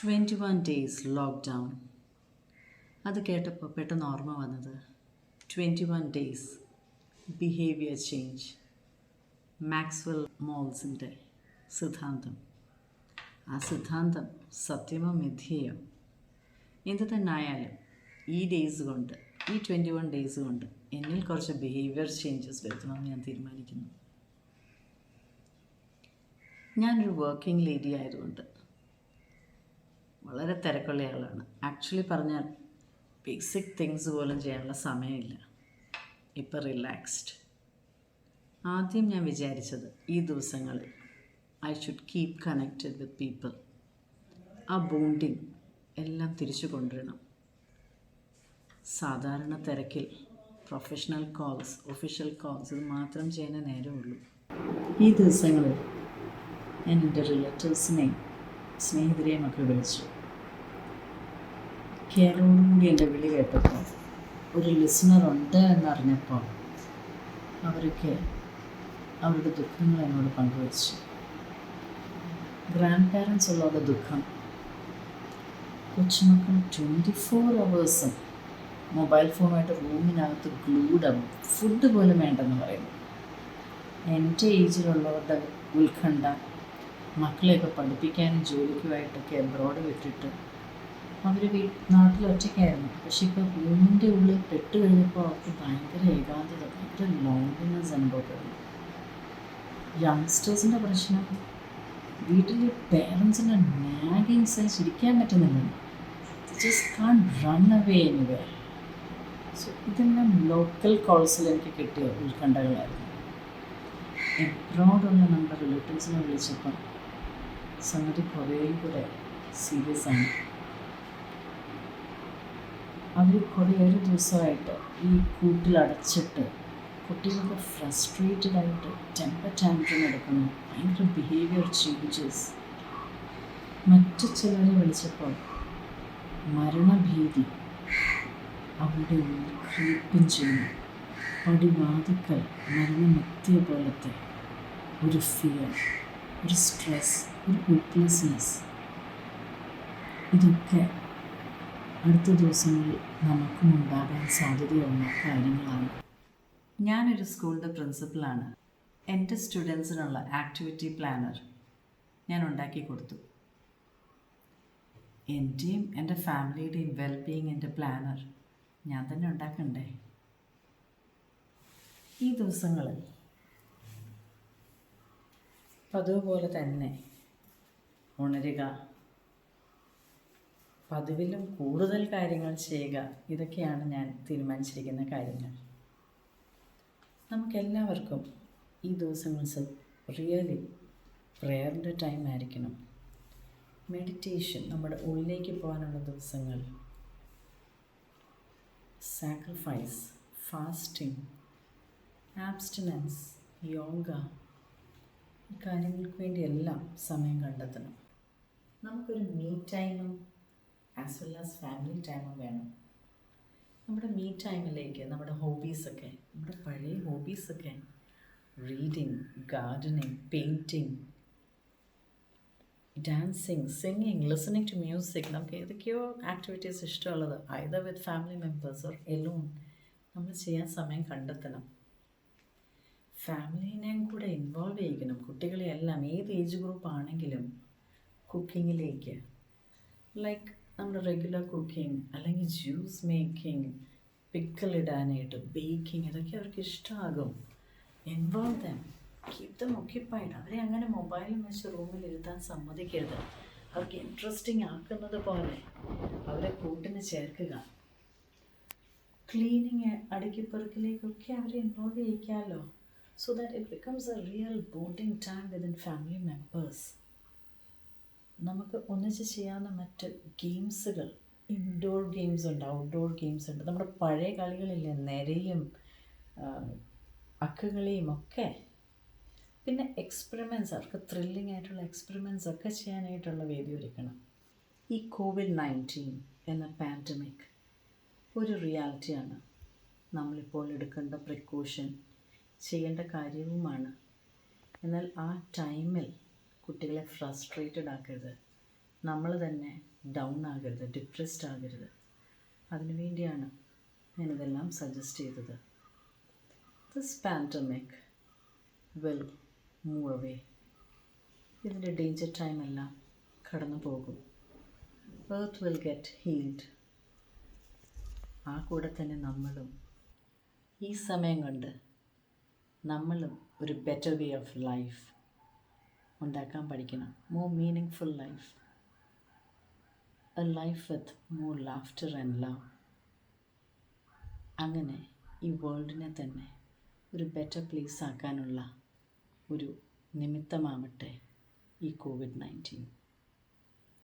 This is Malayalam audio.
21 days ലോക്ക്ഡൗൺ. അത് കേട്ടപ്പോൾ പെട്ടെന്ന് ഓർമ്മ വന്നത് 21 ഡേയ്സ് ബിഹേവിയർ ചേഞ്ച്, മാക്സ്വെൽ മോൾസിൻ്റെ സിദ്ധാന്തം. ആ സിദ്ധാന്തം സത്യമോ മിഥ്യയോ എന്ത് തന്നെ ആയാലും ഈ 21 ഡേയ്സ് കൊണ്ട് എന്നിൽ കുറച്ച് ബിഹേവിയർ ചേഞ്ചസ് വരുത്തണമെന്ന് ഞാൻ തീരുമാനിക്കുന്നു. ഞാനൊരു വർക്കിംഗ് ലേഡി ആയതുകൊണ്ട് വളരെ തിരക്കുള്ള ആളാണ്. ആക്ച്വലി പറഞ്ഞാൽ ബേസിക് തിങ്സ് പോലും ചെയ്യാനുള്ള സമയമില്ല. ഇപ്പം റിലാക്സ്ഡ്. ആദ്യം ഞാൻ വിചാരിച്ചത് ഈ ദിവസങ്ങളിൽ I should keep connected with people. ആ ബോണ്ടിങ് എല്ലാം തിരിച്ചു കൊണ്ടുവരണം. സാധാരണ തിരക്കിൽ പ്രൊഫഷണൽ കോൾസ്, ഒഫീഷ്യൽ കോൾസ് ഇത് മാത്രം ചെയ്യാനേ നേരമുള്ളൂ. ഈ ദിവസങ്ങളിൽ ഞാൻ എൻ്റെ റിലേറ്റീവ്സിനെയും സ്നേഹിതരെയും ഒക്കെ വിളിച്ചു. കേരളോടുകൂടി എൻ്റെ വിളി കേട്ടപ്പോൾ ഒരു ലിസണർ ഉണ്ട് എന്നറിഞ്ഞപ്പോൾ അവരൊക്കെ അവരുടെ ദുഃഖങ്ങൾ എന്നോട് പങ്കുവച്ചു. ഗ്രാൻഡ് പാരൻസ് ഉള്ളവരുടെ ദുഃഖം. കൊച്ചുമക്കൾ 24 hours മൊബൈൽ ഫോണുമായിട്ട് റൂമിനകത്ത് ഗ്ലൂഡാവും, ഫുഡ് പോലും വേണ്ടെന്ന് പറയുന്നു. എൻ്റെ ഏജിലുള്ളവരുടെ ഉത്കണ്ഠ, മക്കളെയൊക്കെ പഠിപ്പിക്കാനും ജോലിക്കുമായിട്ടൊക്കെ അബ്രോഡ് വിട്ടിട്ട് അവർ നാട്ടിൽ ഒറ്റയ്ക്കായിരുന്നു. പക്ഷെ ഇപ്പോൾ റൂമിൻ്റെ ഉള്ളിൽ പെട്ട് കഴിഞ്ഞപ്പോൾ അവർക്ക് ഭയങ്കര ഏകാന്തത, ഭയങ്കര ലോൺലിനെസ് അനുഭവപ്പെടുന്നു. യങ്സ്റ്റേഴ്സിൻ്റെ പ്രശ്നം, വീട്ടിൽ പേരൻസിൻ്റെ നാഗിങ് സഹിച്ചിരിക്കാൻ പറ്റുന്നില്ല. Just can run away anywhere. So ഇതെല്ലാം ലോക്കൽ കോൾസിൽ എനിക്ക് കിട്ടിയ ഉത്കണ്ഠകളായിരുന്നു. എബ്രോഡുള്ള നമ്മുടെ റിലേറ്റീവ്സിനെ വിളിച്ചപ്പോൾ സംഗതി കുറേ കൂടെ സീരിയസ് ആണ്. അവർ കുറേയേറെ ദിവസമായിട്ട് ഈ കൂട്ടിലടച്ചിട്ട് കുട്ടികൾക്ക് ഫ്രസ്ട്രേറ്റഡ് ആയിട്ട് ടെമ്പർ ടാൻട്രം എടുക്കുന്നു, ഭയങ്കര ബിഹേവിയർ ചേഞ്ചസ്. മറ്റു ചിലരെ വിളിച്ചപ്പോൾ മരണഭീതി അവരുടെ ഉള്ളിൽ ക്രീപ്പും ചെയ്യുന്നു. പടിവാതിക്കൽ മരണമെത്തിയ പോലത്തെ ഒരു ഫിയർ, ഒരു സ്ട്രെസ്, ഒരു ഹോപ്പ്ലെസ്നെസ്. ഇതൊക്കെ അടുത്ത ദിവസങ്ങളിൽ നമുക്കും ഉണ്ടാകാൻ സാധ്യതയുള്ള കാര്യങ്ങളാണ്. ഞാനൊരു സ്കൂളിൻ്റെ പ്രിൻസിപ്പലാണ്. എൻ്റെ സ്റ്റുഡൻസിനുള്ള ആക്ടിവിറ്റി പ്ലാനർ ഞാൻ ഉണ്ടാക്കി കൊടുത്തു. എൻ്റെയും എൻ്റെ ഫാമിലിയുടെയും വെൽബീയിങ്ങിൻ്റെ പ്ലാനർ ഞാൻ തന്നെ ഉണ്ടാക്കണ്ടേ? ഈ ദിവസങ്ങളിൽ പതിവ് പോലെ തന്നെ ഉണരുക, പതിവിലും കൂടുതൽ കാര്യങ്ങൾ ചെയ്യുക, ഇതൊക്കെയാണ് ഞാൻ തീരുമാനിച്ചിരിക്കുന്ന കാര്യങ്ങൾ. നമുക്കെല്ലാവർക്കും ഈ ദിവസങ്ങൾ റിയലി പ്രെയറിൻ്റെ ടൈം ആയിരിക്കണം. മെഡിറ്റേഷൻ, നമ്മുടെ ഉള്ളിലേക്ക് പോകാനുള്ള ദിവസങ്ങൾ, സാക്രിഫൈസ്, ഫാസ്റ്റിംഗ്, ആബ്സ്റ്റിനൻസ്, യോഗ, ഈ കാര്യങ്ങൾക്ക് വേണ്ടിയെല്ലാം സമയം കണ്ടെത്തണം. നമുക്കൊരു മീ ടൈമും ആസ് വെൽ ആസ് ഫാമിലി ടൈമും വേണം. നമ്മുടെ മീ ടൈമിലേക്ക് നമ്മുടെ ഹോബീസൊക്കെ, നമ്മുടെ പഴയ ഹോബീസൊക്കെ, reading, gardening, painting, dancing, singing, listening to music, നമുക്ക് ഏതൊക്കെയോ ആക്ടിവിറ്റീസ് ഇഷ്ടമുള്ളത് either with family members or alone നമ്മൾ ചെയ്യാൻ സമയം കണ്ടെത്തണം. ഫാമിലീനെയും കൂടെ ഇൻവോൾവ് ചെയ്യിക്കണം. കുട്ടികളെ എല്ലാം ഏത് ഏജ് ഗ്രൂപ്പ് ആണെങ്കിലും കുക്കിങ്ങിലേക്ക്, ലൈക്ക് നമ്മുടെ റെഗുലർ കുക്കിംഗ്, അല്ലെങ്കിൽ ജ്യൂസ് മേക്കിംഗ്, പിക്കിൾ ഇടാനായിട്ട്, ബേക്കിംഗ്, ഇതൊക്കെ അവർക്ക് ഇഷ്ടമാകും. Involve them, keep them occupied. അവരെ അങ്ങനെ മൊബൈലും വെച്ച് റൂമിൽ ഇരുത്താൻ സമ്മതിക്കരുത്. അവർക്ക് ഇൻട്രസ്റ്റിംഗ് ആക്കുന്നത് പോലെ അവരെ കൂട്ടിന് ചേർക്കുക. ക്ലീനിങ്, അടുക്കിപ്പെറുക്കിലേക്കൊക്കെ അവരെ ഇൻവോൾവ് ചെയ്യിക്കാമല്ലോ. So that it becomes a real bonding time within family members. നമുക്ക് ഒന്നിച്ച് ചെയ്യാവുന്ന മറ്റ് ഗെയിംസുകൾ, ഇൻഡോർ ഗെയിംസ് ഉണ്ട്, ഔട്ട്ഡോർ ഗെയിംസ് ഉണ്ട്. നമ്മുടെ പഴയ കളികളില്ലേ, നിരയും അക്കുകളിയും ഒക്കെ. പിന്നെ എക്സ്പെരിമെൻറ്റ്സ്, അവർക്ക് ത്രില്ലിംഗ് ആയിട്ടുള്ള എക്സ്പെരിമെൻറ്റ്സ് ഒക്കെ ചെയ്യാനായിട്ടുള്ള വേദി ഒരുക്കണം. ഈ COVID-19 എന്ന പാൻഡമിക് ഒരു റിയാലിറ്റിയാണ്. നമ്മളിപ്പോൾ എടുക്കേണ്ട പ്രിക്കോഷൻ, ചെയ്യേണ്ട കാര്യവുമാണ്. എന്നാൽ ആ ടൈമിൽ കുട്ടികളെ ഫ്രസ്ട്രേറ്റഡ് ആക്കരുത്. നമ്മൾ തന്നെ ഡൗൺ ആകരുത്, ഡിപ്രസ്ഡ് ആകരുത്. അതിനു വേണ്ടിയാണ് ഞാനിതെല്ലാം സജസ്റ്റ് ചെയ്തത്. This pandemic will move away. ഇതിൻ്റെ ഡേഞ്ചർ ടൈമെല്ലാം കടന്നു പോകും. Earth will get healed. ആ കൂടെ തന്നെ നമ്മളും ഈ സമയം കൊണ്ട് നമ്മളും ഒരു ബെറ്റർ വേ ഓഫ് ലൈഫ് ഉണ്ടാക്കാൻ പഠിക്കണം. More meaning full life, A life with more laughter and love. അങ്ങനെ ഈ വേൾഡിനെ തന്നെ ഒരു ബെറ്റർ പ്ലേസ് ആക്കാനുള്ള ഒരു നിമിത്തമാവട്ടെ ഈ COVID-19.